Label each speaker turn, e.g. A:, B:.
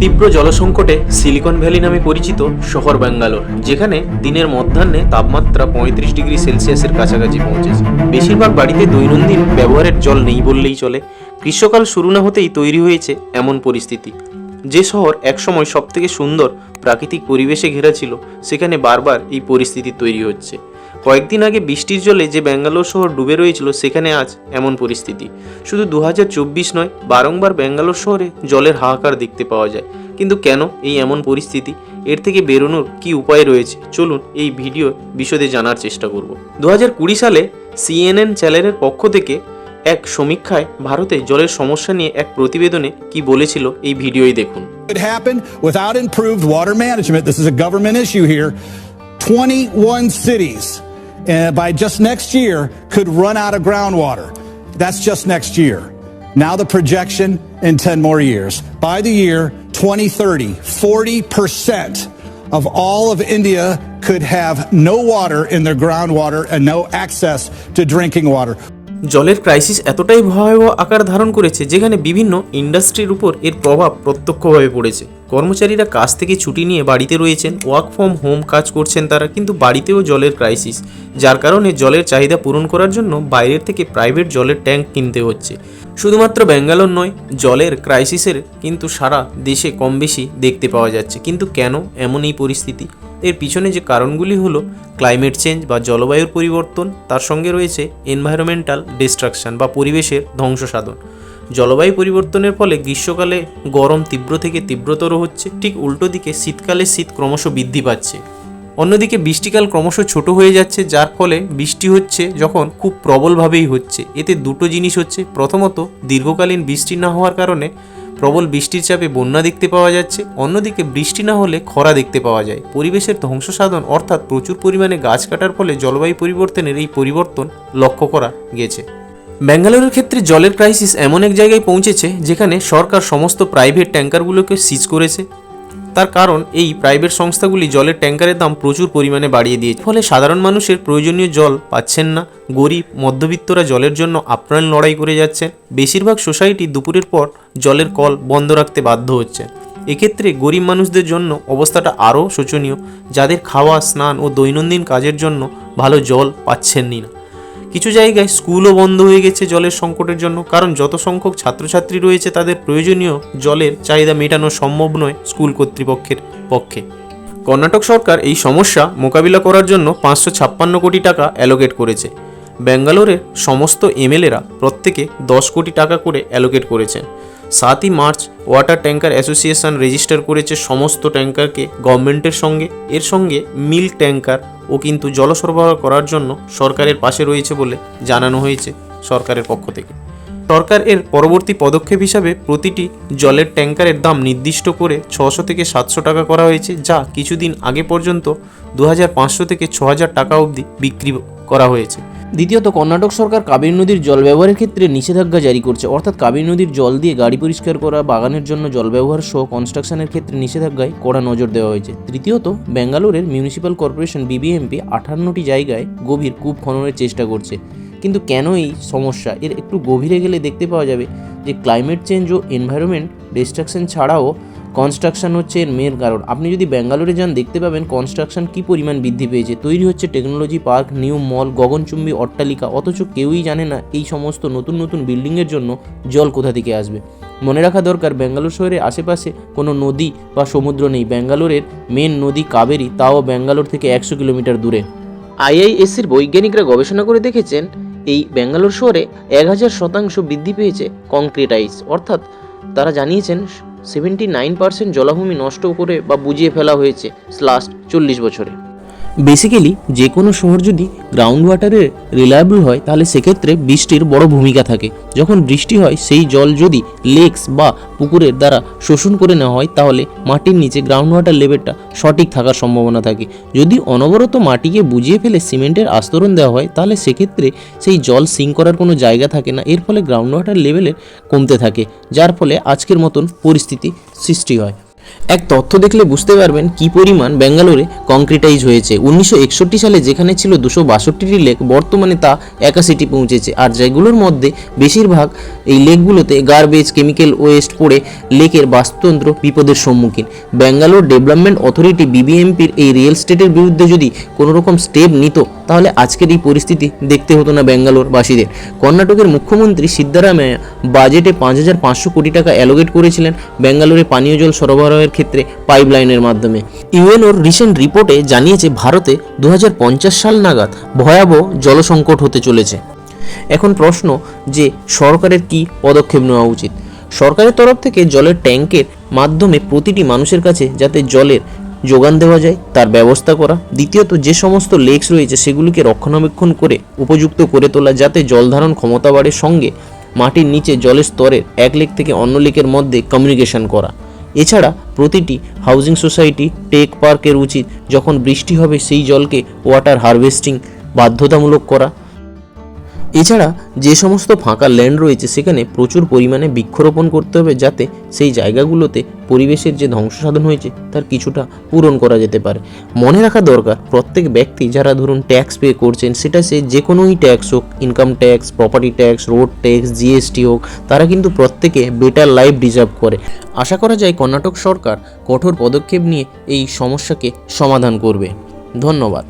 A: তীব্র জলসংকটে silicon valley নামে পরিচিত শহর ব্যাঙ্গালোর, যেখানে দিনের মধ্যাহ্নে তাপমাত্রা 35 ডিগ্রি সেলসিয়াসের কাছাকাছি পৌঁছেছে। বেশিরভাগ বাড়িতে দৈনন্দিন ব্যবহারের জল নেই বললেই চলে। গ্রীষ্মকাল শুরু না হতেই তৈরি হয়েছে এমন পরিস্থিতি। যে শহর একসময় সবথেকে সুন্দর প্রাকৃতিক পরিবেশে ঘেরা ছিল, সেখানে বারবার এই পরিস্থিতি তৈরি হচ্ছে। কয়েকদিন আগে বৃষ্টির জলে যে ব্যাঙ্গালোর শহর ডুবে রয়েছিল, সেখানে আজ এমন পরিস্থিতি। শুধু 2024 নয়, বারংবার ব্যাঙ্গালোর শহরে জলের হাহাকার দেখতে পাওয়া যায়। কিন্তু কেন এই এমন পরিস্থিতি? এর থেকে বেরোনোর কি উপায় রয়েছে? চলুন এই ভিডিও বিশদে জানার চেষ্টা করব। 2020 সালে CNN চ্যানেলের পক্ষ থেকে এক সমীক্ষায় ভারতে জলের সমস্যা নিয়ে এক প্রতিবেদনে কি বলেছিল, এই ভিডিওই দেখুন।
B: It happened without improved water management. This is a government issue here. 21 cities by just next year could run out of groundwater. That's just next year. Now the projection in 10 more years. By the year 2030, 40% of all of India could have no water in their groundwater and no access to drinking water.
A: জলের crisis এতটাই ভয়াবহ আকার ধারণ করেছে, যেখানে বিভিন্ন ইন্ডাস্ট্রির উপর এর প্রভাব প্রত্যক্ষভাবে পড়েছে। কর্মচারীরা কাজ থেকে ছুটি নিয়ে বাড়িতে রয়েছেন, ওয়ার্ক ফ্রম হোম কাজ করছেন তারা, কিন্তু বাড়িতেও জলের ক্রাইসিস, যার কারণে জলের চাহিদা পূরণ করার জন্য বাইরের থেকে প্রাইভেট জলের ট্যাঙ্ক কিনতে হচ্ছে। শুধুমাত্র ব্যাঙ্গালোর নয়, জলের ক্রাইসিসের কিন্তু সারা দেশে কম বেশি দেখতে পাওয়া যাচ্ছে। কিন্তু কেন এমন এই পরিস্থিতি? এর পিছনে যে কারণগুলি হলো ক্লাইমেট চেঞ্জ বা জলবায়ুর পরিবর্তন, তার সঙ্গে রয়েছে এনভায়রনমেন্টাল ডিস্ট্রাকশন বা পরিবেশের ধ্বংস সাধন। জলবায়ু পরিবর্তনের ফলে গ্রীষ্মকালে গরম তীব্র থেকে তীব্রতর হচ্ছে, ঠিক উল্টো দিকে শীতকালে শীত ক্রমশ বৃদ্ধি পাচ্ছে। অন্যদিকে বৃষ্টিকাল ক্রমশ ছোট হয়ে যাচ্ছে, যার ফলে বৃষ্টি হচ্ছে যখন খুব প্রবলভাবেই হচ্ছে। এতে দুটো জিনিস হচ্ছে। প্রথমত, দীর্ঘকালীন বৃষ্টি না হওয়ার কারণে প্রবল বৃষ্টির চাপে বন্যা দেখতে পাওয়া যাচ্ছে। অন্যদিকে বৃষ্টি না হলে খরা দেখতে পাওয়া যায়। পরিবেশের ধ্বংস সাধন অর্থাৎ প্রচুর পরিমাণে গাছ কাটার ফলে জলবায়ু পরিবর্তনের এই পরিবর্তন লক্ষ্য করা গেছে। ব্যাঙ্গালোরের ক্ষেত্রে জলের ক্রাইসিস এমন এক জায়গায় পৌঁছেছে, যেখানে সরকার সমস্ত প্রাইভেট ট্যাঙ্কারগুলোকে সিজ করেছে। তার কারণ, এই প্রাইভেট সংস্থাগুলি জলের ট্যাঙ্কারের দাম প্রচুর পরিমাণে বাড়িয়ে দিয়েছে, ফলে সাধারণ মানুষের প্রয়োজনীয় জল পাচ্ছেন না। গরিব মধ্যবিত্তরা জলের জন্য আপ্রাণ লড়াই করে যাচ্ছেন। বেশিরভাগ সোসাইটি দুপুরের পর জলের কল বন্ধ রাখতে বাধ্য হচ্ছে। এক্ষেত্রে গরিব মানুষদের জন্য অবস্থাটা আরও শোচনীয়, যাদের খাওয়া, স্নান ও দৈনন্দিন কাজের জন্য ভালো জল পাচ্ছেনই না। কিছু জায়গায় স্কুলও বন্ধ হয়ে গেছে জলের সংকটের জন্য, কারণ যত সংখ্যক ছাত্রছাত্রী রয়েছে তাদের প্রয়োজনীয় জলের চাহিদা মেটানো সম্ভব নয় স্কুল কর্তৃপক্ষের পক্ষে। কর্ণাটক সরকার এই সমস্যা মোকাবিলা করার জন্য 556 কোটি টাকা অ্যালোকেট করেছে। ব্যাঙ্গালোরের সমস্ত এমএলএরা প্রত্যেকে 10 কোটি টাকা করে অ্যালোকেট করেছেন। 7ই March water tanker association register করেছে সমস্ত ট্যাঙ্কারকে গভর্নমেন্টের সঙ্গে। এর সঙ্গে মিল্ক ট্যাঙ্কার ও কিন্তু জল সরবরাহ করার জন্য সরকারের পাশে রয়েছে বলে জানানো হয়েছে সরকারের পক্ষ থেকে। সরকার এর পরবর্তী পদক্ষেপ হিসাবে প্রতিটি জলের ট্যাঙ্কারের দাম নির্দিষ্ট করে 600 থেকে 700 টাকা করা হয়েছে, যা কিছুদিন আগে পর্যন্ত 2500 থেকে 6000 টাকা অবধি বিক্রি করা হয়েছে। দ্বিতীয়ত, কর্ণাটক সরকার কাবেরী নদীর জল ব্যবহারের ক্ষেত্রে নিষেধাজ্ঞা জারি করছে, অর্থাৎ কাবেরী নদীর জল দিয়ে গাড়ি পরিষ্কার করা, বাগানের জন্য জল ব্যবহার সহ কনস্ট্রাকশনের ক্ষেত্রে নিষেধাজ্ঞায় কড়া নজর দেওয়া হয়েছে। তৃতীয়ত, ব্যাঙ্গালোরের মিউনিসিপ্যাল কর্পোরেশন BBMP 58টি জায়গায় গভীর কূপ খননের চেষ্টা করছে। কিন্তু কেন এই সমস্যা? এর একটু গভীরে গেলে দেখতে পাওয়া যাবে যে ক্লাইমেট চেঞ্জ ও এনভায়রনমেন্ট ডিস্ট্রাকশন ছাড়াও কনস্ট্রাকশন হচ্ছে এর মেন কারণ। আপনি যদি ব্যাঙ্গালোরে যান, দেখতে পাবেন কনস্ট্রাকশন কী পরিমাণ বৃদ্ধি পেয়েছে। তৈরি হচ্ছে টেকনোলজি পার্ক, নিউ মল, গগনচুম্বী অট্টালিকা, অথচ কেউই জানে না এই সমস্ত নতুন নতুন বিল্ডিংয়ের জন্য জল কোথা থেকে আসবে। মনে রাখা দরকার, ব্যাঙ্গালোর শহরের আশেপাশে কোনো নদী বা সমুদ্র নেই। ব্যাঙ্গালোরের মেন নদী কাবেরী, তাও ব্যাঙ্গালোর থেকে 100 কিলোমিটার দূরে। IISCর বৈজ্ঞানিকরা গবেষণা করে দেখেছেন, এই ব্যাঙ্গালোর শহরে 1000% বৃদ্ধি পেয়েছে কংক্রিট আইস, অর্থাৎ তারা জানিয়েছেন 79% জলাভূমি নষ্ট করে বা বুঝিয়ে ফেলা হয়েছে লাস্ট 40 বছরে। বেসিক্যালি যে কোনো শহর যদি গ্রাউন্ড ওয়াটারে রিলায়েবল হয়, তাহলে সেক্ষেত্রে বৃষ্টির বড় ভূমিকা থাকে। যখন বৃষ্টি হয়, সেই জল যদি লেকস বা পুকুরের দ্বারা শোষণ করে নেওয়া হয়, তাহলে মাটির নিচে গ্রাউন্ড ওয়াটার লেভেলটা সঠিক থাকার সম্ভাবনা থাকে। যদি অনবরত মাটিকে বুঝিয়ে ফেলে সিমেন্টের আস্তরণ দেওয়া হয়, তাহলে সেক্ষেত্রে সেই জল সিঙ্ক করার কোনো জায়গা থাকে না। এর ফলে গ্রাউন্ড ওয়াটার লেভেলের কমতে থাকে, যার ফলে আজকের মতন পরিস্থিতি সৃষ্টি হয়। এক তথ্য দেখলে বুঝতে পারবেন কি পরিমাণ ব্যাঙ্গালোরে কংক্রিটাইজ হয়েছে। 1961 সালে যেখানে ছিল 262টি লেক, বর্তমানে তা 81টি পৌঁছেছে। আর যেগুলোর মধ্যে বেশিরভাগ এই লেকগুলোতে গার্বেজ, কেমিক্যাল ওয়েস্ট পড়ে লেকের বাস্তুতন্ত্র বিপদের সম্মুখীন। ব্যাঙ্গালোর ডেভেলপমেন্ট অথরিটি বিবিএমপির এই রিয়েল স্টেটের বিরুদ্ধে যদি কোনো রকম স্টেপ নিত, তাহলে আজকের এই পরিস্থিতি দেখতে হতো না ব্যাঙ্গালোরবাসীদের। কর্ণাটকের মুখ্যমন্ত্রী সিদ্ধারামাইয়া বাজেটে 5,500 কোটি টাকা অ্যালোকেট করেছিলেন ব্যাঙ্গালোরে পানীয় জল সরবরাহের ক্ষেত্রে পাইপলাইনের মাধ্যমে। ইউএনওর রিসেন্ট রিপোর্টে জানিয়েছে ভারতে 2050 সাল নাগাদ ভয়াবহ জলসংকট হতে চলেছে। এখন প্রশ্ন যে সরকারের কি পদক্ষেপ নেওয়া উচিত। সরকারের তরফ থেকে জলের ট্যাঙ্কের মাধ্যমে প্রতিটি মানুষের কাছে যাতে জলের যোগান দেওয়া যায় তার ব্যবস্থা করা। দ্বিতীয়ত, যে সমস্ত লেকস রয়েছে সেগুলিকে রক্ষণাবেক্ষণ করে উপযুক্ত করে তোলা, যাতে জল ধারণ ক্ষমতা বাড়ে। সঙ্গে মাটির নিচে জলের স্তরের এক লেক থেকে অন্য লেকের মধ্যে কমিউনিকেশন করা। এছাড়া প্রতিটি হাউজিং সোসাইটি, টেক পার্কের উচিত যখন বৃষ্টি হবে সেই জলকে ওয়াটার হারভেস্টিং বাধ্যতামূলক করা। এছাড়া যে সমস্ত ফাঁকা ল্যান্ড রয়েছে সেখানে প্রচুর পরিমাণে বৃক্ষরোপণ করতে হবে, যাতে সেই জায়গাগুলোতে পরিবেশের যে ধ্বংস সাধন হয়েছে তার কিছুটা পূরণ করা যেতে পারে। মনে রাখা দরকার, প্রত্যেক ব্যক্তি যারা ধরুন ট্যাক্স পে করছেন, সেটা সে যে কোনোই ট্যাক্স হোক, income tax, property tax, road tax, GST হোক, তারা কিন্তু প্রত্যেকে বেটার লাইফ ডিজার্ভ করে। আশা করা যায় কর্ণাটক সরকার কঠোর পদক্ষেপ নিয়ে এই সমস্যাকে সমাধান করবে। ধন্যবাদ।